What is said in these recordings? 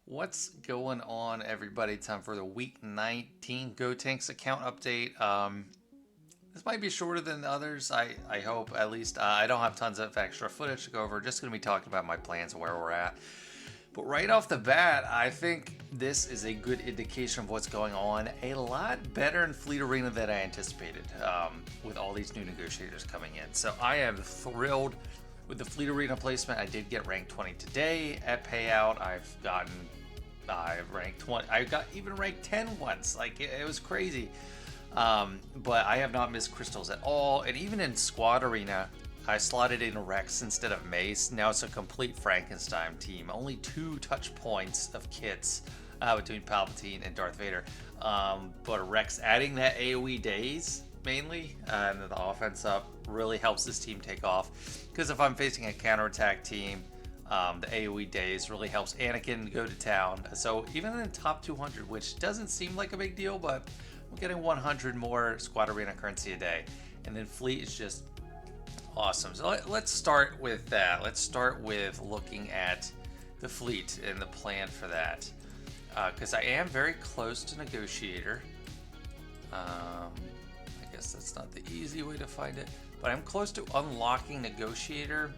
What's going on, everybody? Time for the Week 19 Gotenks account update. This might be shorter than the others. I hope, at least. I don't have tons of extra footage to go over. Just going to be talking about my plans and where we're at. But right off the bat, I think this is a good indication of what's going on. A lot better in Fleet Arena than I anticipated, with all these new negotiators coming in. So I am thrilled with the Fleet Arena placement. I did get ranked 20 today at payout. I've ranked 20. I got even ranked 10 once. Like it was crazy. But I have not missed crystals at all. And even in Squad Arena, I slotted in Rex instead of Mace. Now it's a complete Frankenstein team. Only 2 touch points of kits between Palpatine and Darth Vader. But Rex adding that AoE days mainly, and then the offense up really helps this team take off. Because if I'm facing a counterattack team, the AoE days really helps Anakin go to town. So even in the top 200, which doesn't seem like a big deal, but we're getting 100 more Squad Arena currency a day. And then Fleet is just awesome. So let's start with that. Let's start with looking at the fleet and the plan for that. Because I am very close to Negotiator. I guess that's not the easy way to find it, but I'm close to unlocking Negotiator.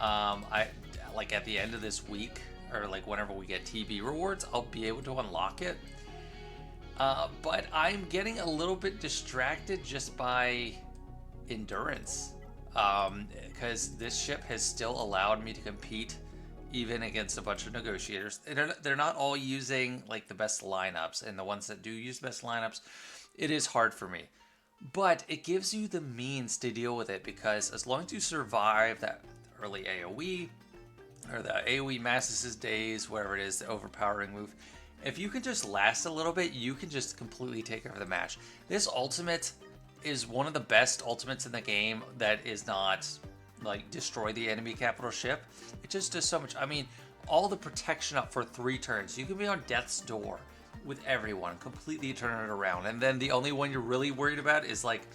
I like at the end of this week, or like whenever we get TB rewards, I'll be able to unlock it. But I'm getting a little bit distracted just by endurance, because this ship has still allowed me to compete even against a bunch of negotiators. They're not all using like the best lineups, and the ones that do use the best lineups, it is hard for me. But it gives you the means to deal with it, because as long as you survive that early AoE, or the AoE Masses' days, wherever it is, the overpowering move, if you can just last a little bit, you can just completely take over the match. This ultimate is one of the best ultimates in the game that is not like destroy the enemy capital ship. It just does so much. I mean, all the protection up for 3 turns. You can be on death's door with everyone, completely turn it around. And then the only one you're really worried about is like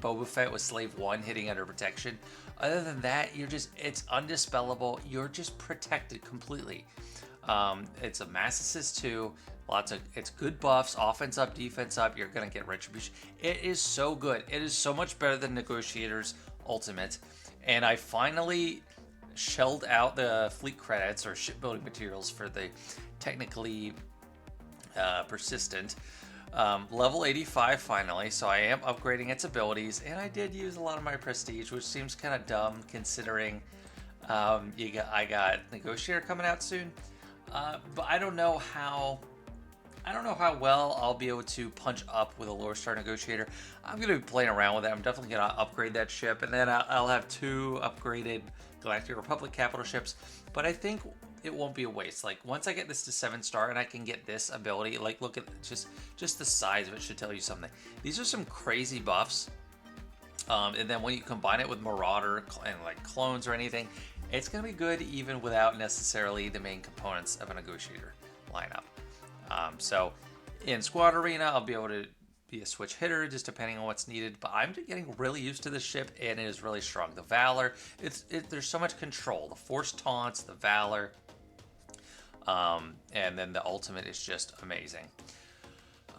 Boba Fett with Slave 1 hitting under protection. Other than that, it's undispellable. You're just protected completely. It's a mass assist too. It's good buffs, offense up, defense up. You're gonna get retribution. It is so good. It is so much better than Negotiator's ultimate. And I finally shelled out the fleet credits or shipbuilding materials for the technically persistent. Level 85 finally, so I am upgrading its abilities, and I did use a lot of my prestige, which seems kind of dumb considering I got Negotiator coming out soon. But I don't know how well I'll be able to punch up with a lower star Negotiator. I'm going to be playing around with it. I'm definitely going to upgrade that ship, and then I'll have 2 upgraded Galactic Republic capital ships. But I think it won't be a waste. Like once I get this to 7-star and I can get this ability, like look at just the size of it should tell you something. These are some crazy buffs. And then when you combine it with Marauder and like clones or anything, it's going to be good even without necessarily the main components of a Negotiator lineup. So in Squad Arena, I'll be able to be a switch hitter just depending on what's needed. But I'm getting really used to this ship, and it is really strong. The Valor, there's so much control. The Force Taunts, the Valor, and then the ultimate is just amazing.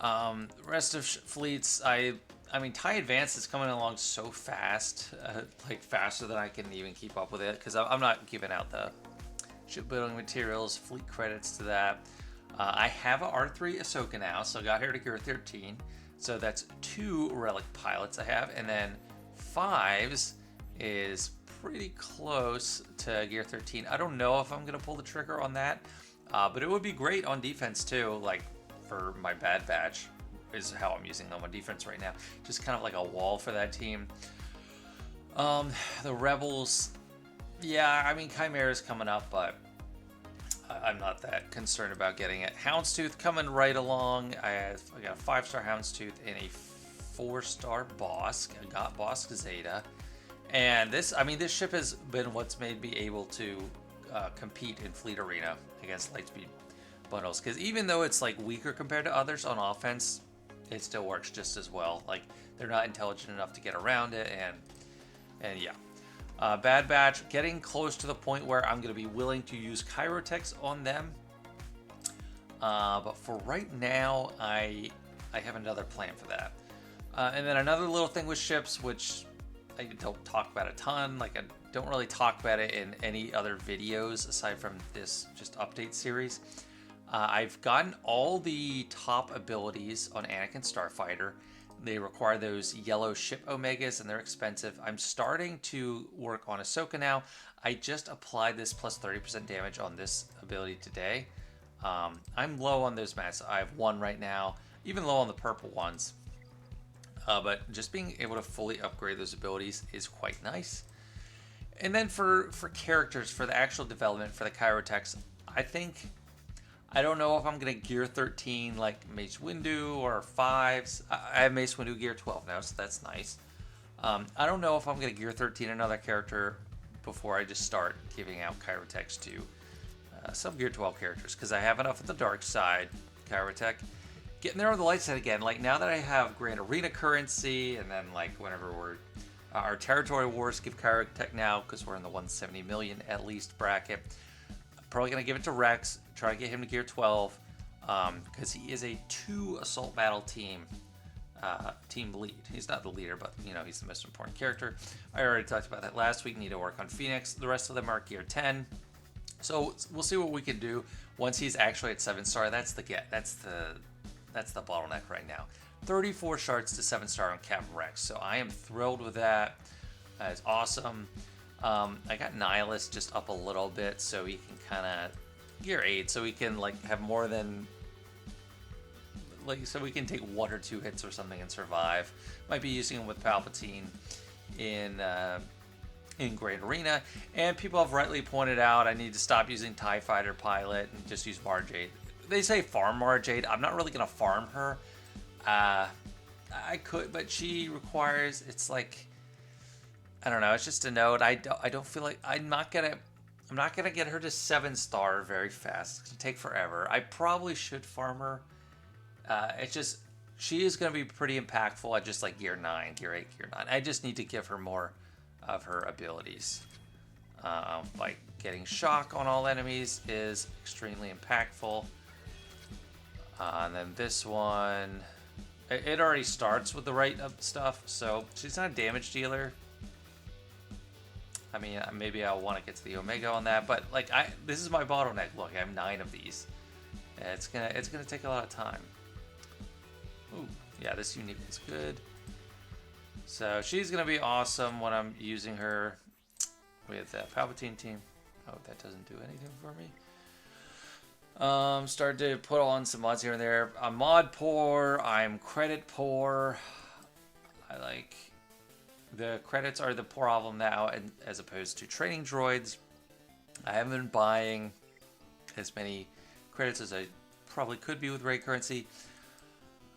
The rest of fleets, I mean, TIE Advance is coming along so fast, like faster than I can even keep up with it, because I'm not giving out the shipbuilding materials, fleet credits to that. I have an R3 Ahsoka now, so I got her to Gear 13. So that's 2 relic pilots I have, and then 5s is pretty close to Gear 13. I don't know if I'm going to pull the trigger on that, but it would be great on defense too, like for my Bad Batch is how I'm using them on defense right now. Just kind of like a wall for that team. The Rebels, yeah, I mean, Chimera's coming up, but I'm not that concerned about getting it. Houndstooth coming right along. I got a 5-star Houndstooth and a 4-star Bosk. I got Bosk Zeta. And this ship has been what's made me able to compete in Fleet Arena against Lightspeed bundles. Because even though it's like weaker compared to others on offense, it still works just as well. Like they're not intelligent enough to get around it, and yeah. Bad Batch, getting close to the point where I'm going to be willing to use Chirotex on them. But for right now, I have another plan for that. And then another little thing with ships, which I don't talk about a ton. Like I don't really talk about it in any other videos aside from this just update series. I've gotten all the top abilities on Anakin Starfighter. They require those yellow ship Omegas and they're expensive. I'm starting to work on Ahsoka now. I just applied this plus 30% damage on this ability today. I'm low on those mats. I have one right now, even low on the purple ones. But just being able to fully upgrade those abilities is quite nice. And then for characters, for the actual development, for the Gotenks, I don't know if I'm going to gear 13 like Mace Windu or 5s. I have Mace Windu gear 12 now, so that's nice. I don't know if I'm going to gear 13 another character before I just start giving out Gotenks to some gear 12 characters, because I have enough of the dark side Gotenk. Getting there on the light side again, like now that I have Grand Arena currency, and then like whenever our territory wars give Gotenk now, because we're in the 170 million at least bracket. I'm probably going to give it to Rex, try to get him to gear 12, because he is a 2 assault battle team lead. He's not the leader, but you know, he's the most important character. I already talked about that last week. Need to work on Phoenix. The rest of them are gear 10. So we'll see what we can do once he's actually at 7-star. That's the bottleneck right now. 34 shards to 7-star on Captain Rex. So I am thrilled with that. That is awesome. I got Nihilus just up a little bit so he can kind of gear 8, so we can like have more than so we can take 1 or 2 hits or something and survive. Might be using him with Palpatine in Great Arena. And people have rightly pointed out I need to stop using TIE Fighter Pilot and just use Mara Jade. They say farm Mara Jade. I'm not really gonna farm her. I could, but she requires, it's like, I don't know, it's just a note. I don't feel like I'm not gonna get her to 7-star very fast. It's gonna take forever. I probably should farm her. It's just, she is gonna be pretty impactful at just like gear 9, gear 8, gear 9. I just need to give her more of her abilities. Like getting shock on all enemies is extremely impactful. And then this one, it already starts with the right stuff, so she's not a damage dealer. I mean, maybe I'll want to get to the Omega on that, but like this is my bottleneck. Look, I have 9 of these. It's gonna take a lot of time. Ooh, yeah, this unique is good. So she's gonna be awesome when I'm using her with Palpatine team. Oh, that doesn't do anything for me. Started to put on some mods here and there. I'm mod poor. I'm credit poor. The credits are the problem now, and as opposed to training droids. I haven't been buying as many credits as I probably could be with raid currency.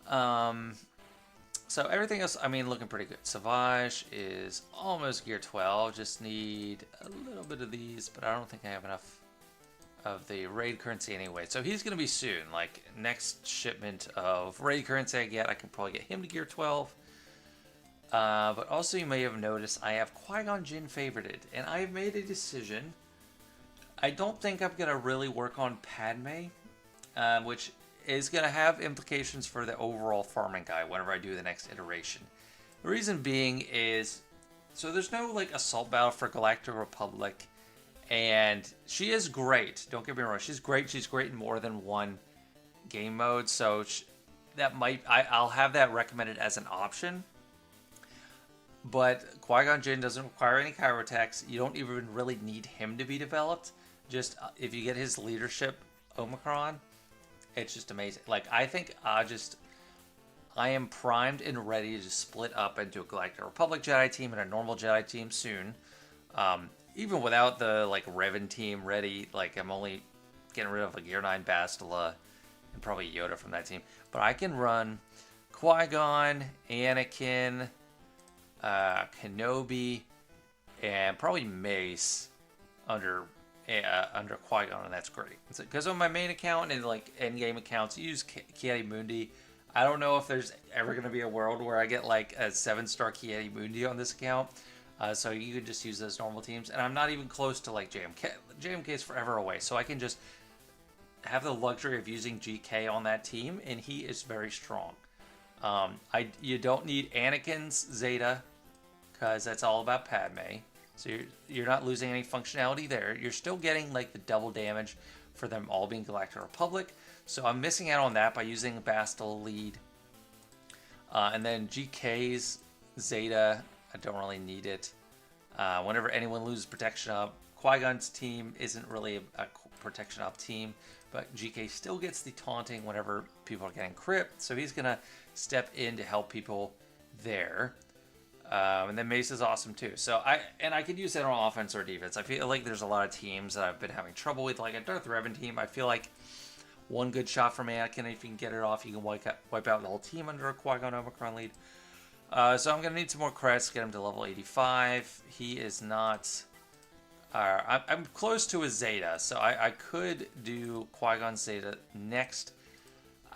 So everything else, I mean, looking pretty good. Savage is almost gear 12. Just need a little bit of these, but I don't think I have enough of the raid currency anyway. So he's going to be soon. Like, next shipment of raid currency I get, I can probably get him to gear 12. But also you may have noticed I have Qui-Gon Jinn favorited, and I've made a decision. I don't think I'm going to really work on Padme, which is going to have implications for the overall farming guide whenever I do the next iteration. The reason being is, so there's no like assault battle for Galactic Republic, and she is great. Don't get me wrong, she's great. She's great in more than one game mode, so I'll have that recommended as an option. But Qui-Gon Jinn doesn't require any Gotenks. You don't even really need him to be developed. Just if you get his leadership Omicron, it's just amazing. Like, I think I am primed and ready to split up into a Galactic Republic Jedi team and a normal Jedi team soon. Even without the like Revan team ready, like I'm only getting rid of a Gear 9 Bastila and probably Yoda from that team. But I can run Qui-Gon, Anakin, Kenobi, and probably Mace under Qui-Gon, and that's great. Because on my main account and like end-game accounts, I use Ki-Adi-Mundi. I don't know if there's ever going to be a world where I get like a 7-star Ki-Adi-Mundi on this account. So you can just use those normal teams. And I'm not even close to like JMK. JMK is forever away. So I can just have the luxury of using GK on that team, and he is very strong. You don't need Anakin's Zeta because that's all about Padme. So you're not losing any functionality there. You're still getting like the double damage for them all being Galactic Republic. So I'm missing out on that by using Bastille lead. And then GK's Zeta, I don't really need it. Whenever anyone loses protection up, Qui-Gon's team isn't really a protection up team, but GK still gets the taunting whenever people are getting crit, so he's gonna step in to help people there. And then Mace is awesome too. So I could use that on offense or defense. I feel like there's a lot of teams that I've been having trouble with, like a Darth Revan team. I feel like one good shot from Anakin, if you can get it off, you can wipe out the whole team under a Qui-Gon Omicron lead. So I'm gonna need some more creds to get him to level 85. He is not. I'm close to a Zeta, so I could do Qui-Gon Zeta next.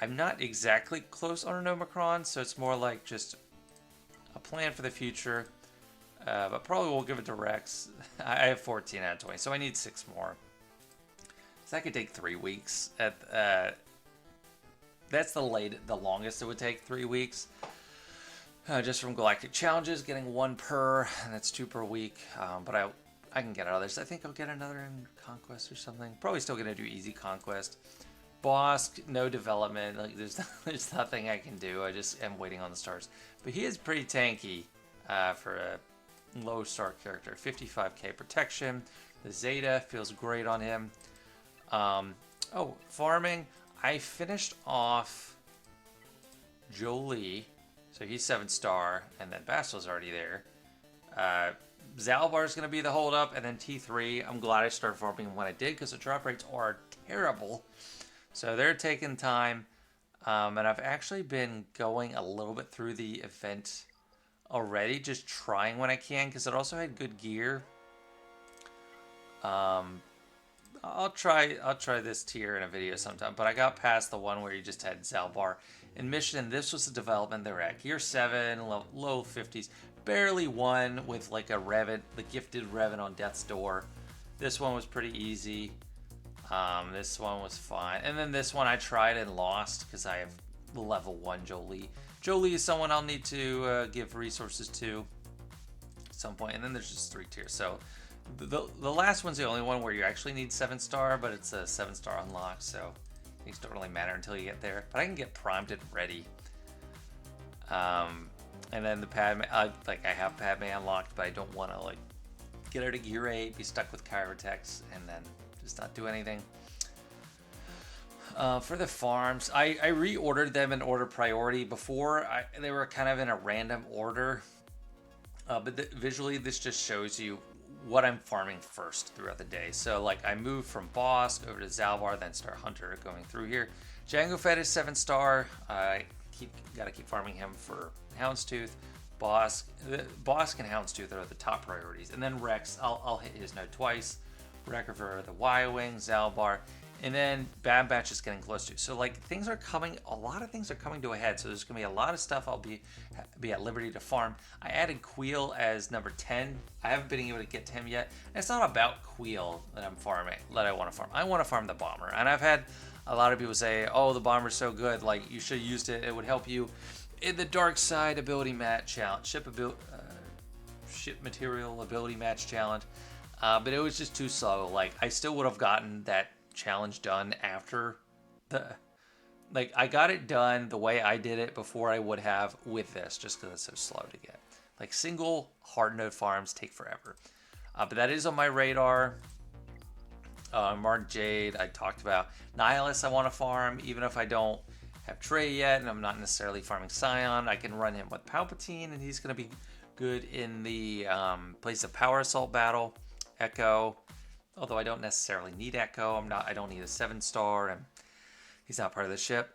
I'm not exactly close on an Omicron, so it's more like just a plan for the future. But probably we'll give it to Rex. I have 14 out of 20, so I need 6 more. So that could take 3 weeks. That's the longest it would take, 3 weeks. Just from Galactic Challenges, getting 1 per, and that's 2 per week. But I can get others. I think I'll get another in Conquest or something. Probably still gonna do easy Conquest. Bosk, no development. Like there's nothing I can do. I just am waiting on the stars. But he is pretty tanky for a low star character. 55k protection. The Zeta feels great on him. Farming. I finished off Jolie, so he's 7-star, and then Bastille's already there. Zalbar is going to be the holdup, and then T3. I'm glad I started farming when I did because the drop rates are terrible. So they're taking time, and I've actually been going a little bit through the event already, just trying when I can because it also had good gear. I'll try this tier in a video sometime, but I got past the one where you just had Zalbar in mission, and this was the development. They were at gear 7, low 50s. Barely won with like a Revan, the gifted Revan on Death's Door. This one was pretty easy. This one was fine. And then this one I tried and lost because I have level 1 Jolie. Jolie is someone I'll need to give resources to at some point. And then there's just 3 tiers. So the last one's the only one where you actually need 7-star, but it's a 7-star unlock. So things don't really matter until you get there. But I can get primed and ready. And then the Padme, I have Padme unlocked, but I don't want to like get her to gear 8, be stuck with Chirotex, and then just not do anything. For the farms, I reordered them in order priority. Before, they were kind of in a random order, but visually this just shows you what I'm farming first throughout the day. So like I moved from Bosk over to Zalbar, then Star Hunter going through here. Jango Fett is 7-star. Gotta keep farming him for Houndstooth. Bosk and Houndstooth are the top priorities, and then Rex. I'll hit his node twice. Wrecker for the Y-Wing, Zalbar, and then Bad Batch is getting close to. So like things are coming, a lot of things are coming to a head. So there's gonna be a lot of stuff I'll be at liberty to farm. I added Queel as number 10. I haven't been able to get to him yet. And it's not about Queel that I'm farming, that I want to farm. I want to farm the bomber, and I've had a lot of people say, "Oh, the bomber's so good. Like you should have used it. It would help you in the dark side ability match challenge, ship material ability match challenge." But it was just too slow. Like I still would have gotten that challenge done after I got it done the way I did it before I would have with this, just because it's so slow to get. Like single hard node farms take forever. But that is on my radar. Mark Jade, I talked about. Nihilus I want to farm, even if I don't have Trey yet, and I'm not necessarily farming Scion. I can run him with Palpatine, and he's going to be good in the place of Power Assault battle. Echo, although I don't necessarily need Echo. I don't need a 7-star, and he's not part of the ship.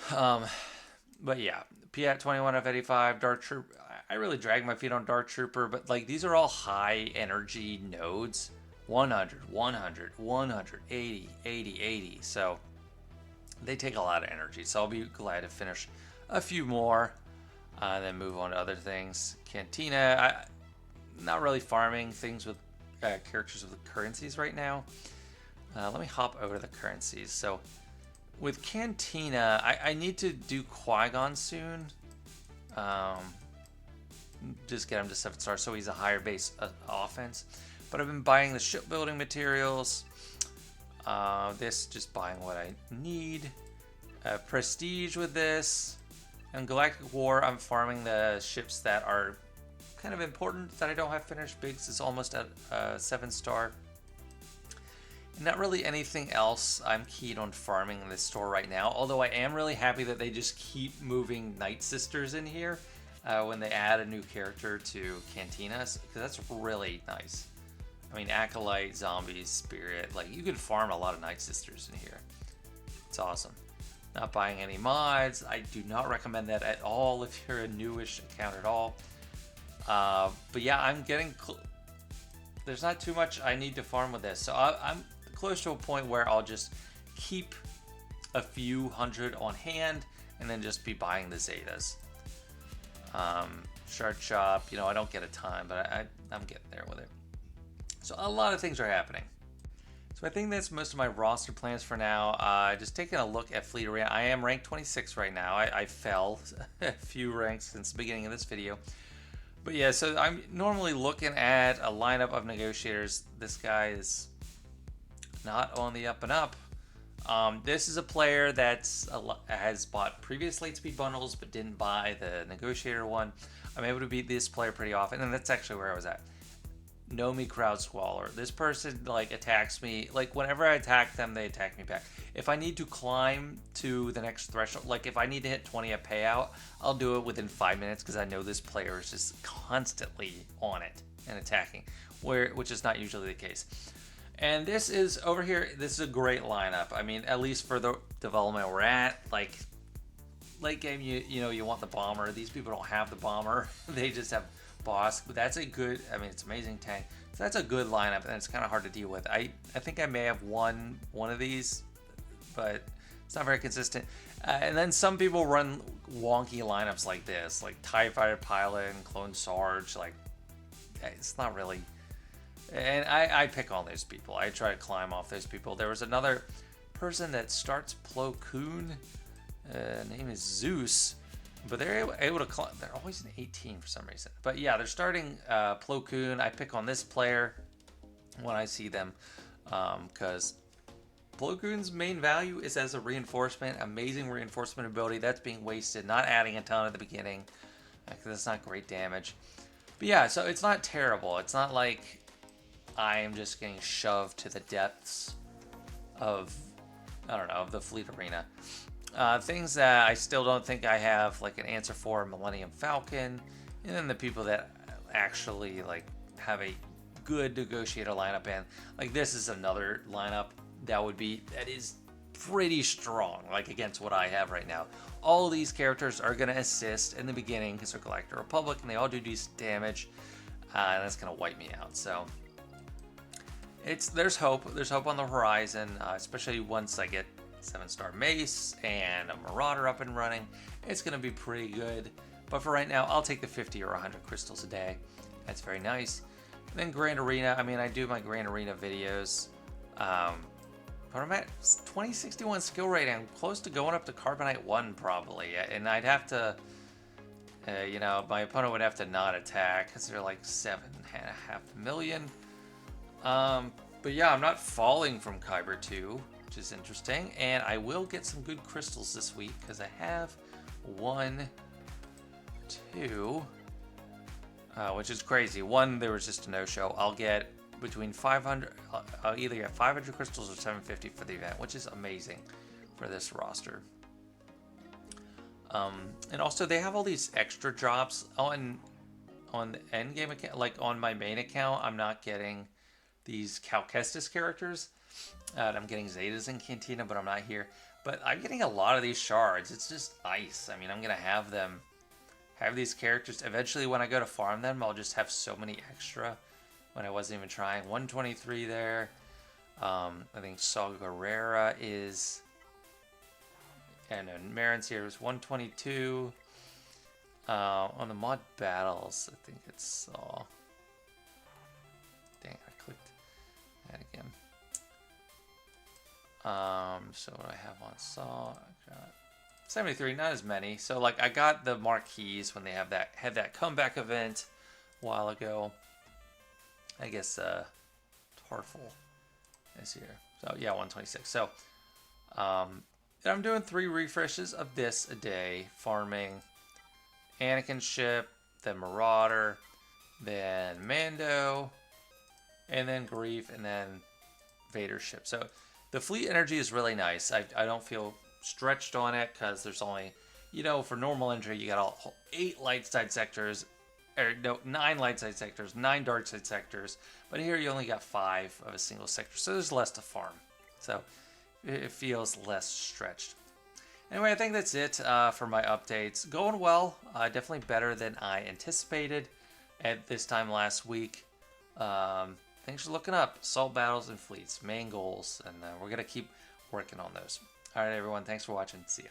But yeah, Piat 21 of 85, Dark Trooper. I really drag my feet on Dark Trooper, but like these are all high energy nodes. 100, 100, 100, 80, 80, 80. So they take a lot of energy. So I'll be glad to finish a few more and then move on to other things. Cantina, not really farming things with characters with currencies right now. Let me hop over to the currencies. So with Cantina, I need to do Qui-Gon soon. Just get him to 7 stars so he's a higher base offense. But I've been buying the shipbuilding materials. This, just buying what I need. Prestige with this. And Galactic War, I'm farming the ships that are kind of important that I don't have finished. Biggs is almost at 7 star. Not really anything else I'm keen on farming in this store right now, although I am really happy that they just keep moving Night Sisters in here when they add a new character to Cantinas, because that's really nice. I mean, Acolyte, Zombies, Spirit, like you could farm a lot of Night Sisters in here. It's awesome. Not buying any mods. I do not recommend that at all if you're a newish account at all. But yeah, I'm getting... There's not too much I need to farm with this, so I'm close to a point where I'll just keep a few hundred on hand and then just be buying the Zetas. Shard Shop, you know, I don't get a ton, but I'm getting there with it. So a lot of things are happening. So I think that's most of my roster plans for now. Just taking a look at Fleet Arena. I am ranked 26 right now. I fell a few ranks since the beginning of this video. But yeah, so I'm normally looking at a lineup of negotiators. This guy is not on the up and up. This is a player that has bought previous late speed bundles but didn't buy the negotiator one. I'm able to beat this player pretty often, and that's actually where I was at. Nomi Crowd Squaller. This person like attacks me. Like whenever I attack them, they attack me back. If I need to climb to the next threshold, like if I need to hit 20 a payout, I'll do it within 5 minutes because I know this player is just constantly on it and attacking, which is not usually the case. And this is over here. This is a great lineup. I mean, at least for the development we're at, like late game, you know, you want the bomber. These people don't have the bomber. They just have boss. But that's a good, I mean, it's amazing tank. So that's a good lineup, and it's kind of hard to deal with. I think I may have won one of these, but it's not very consistent. And then some people run wonky lineups like this, like TIE Fighter Pilot and Clone Sarge. Like, it's not really... And I pick on those people. I try to climb off those people. There was another person that starts Plo Koon. Name is Zeus. But they're able to climb. They're always an 18 for some reason. But yeah, they're starting Plo Koon. I pick on this player when I see them. Because Plo Koon's main value is as a reinforcement. Amazing reinforcement ability. That's being wasted. Not adding a ton at the beginning. That's not great damage. But yeah, so it's not terrible. It's not like... I am just getting shoved to the depths of, I don't know, of the Fleet Arena. Things that I still don't think I have like an answer for: Millennium Falcon, and then the people that actually like have a good negotiator lineup in. Like this is another lineup that is pretty strong, like against what I have right now. All of these characters are gonna assist in the beginning because they're Galactic Republic and they all do decent damage, and that's gonna wipe me out. So. There's hope. There's hope on the horizon, especially once I get 7-star Mace and a Marauder up and running. It's going to be pretty good. But for right now, I'll take the 50 or 100 crystals a day. That's very nice. And then Grand Arena. I mean, I do my Grand Arena videos. But I'm at 2061 skill rating. I'm close to going up to Carbonite 1 probably. And I'd have to... you know, my opponent would have to not attack because they're like 7.5 million. But yeah, I'm not falling from Kyber 2, which is interesting, and I will get some good crystals this week because I have 1, 2, which is crazy. 1, there was just a no-show. I'll get between 500, I'll either get 500 crystals or 750 for the event, which is amazing for this roster. And also they have all these extra drops on the end game account. Like on my main account, I'm not getting these Cal Kestis characters. I'm getting Zetas in Cantina, but I'm not here. But I'm getting a lot of these shards. It's just nice. I mean, I'm going to have these characters. Eventually, when I go to farm them, I'll just have so many extra when I wasn't even trying. 123 there. I think Saw Gerrera is... And then Marin's here is 122. On the mod battles, I think it's Saw. Dang, I clicked that again. So what do I have on Saw? I got 73, not as many. So like I got the marquees when they had that comeback event a while ago. I guess Tarful is here. So yeah, 126. So I'm doing 3 refreshes of this a day, farming Anakin ship, then Marauder, then Mando, and then Grief, and then Vader ship. So the fleet energy is really nice. I don't feel stretched on it because there's only, for normal entry, you got all 8 light side sectors, or no, 9 light side sectors, 9 dark side sectors. But here you only got 5 of a single sector, so there's less to farm. So it feels less stretched. Anyway, I think that's it for my updates. Going well, definitely better than I anticipated at this time last week. Things are looking up. Assault battles and fleets, main goals, and we're going to keep working on those. All right, everyone, thanks for watching. See ya.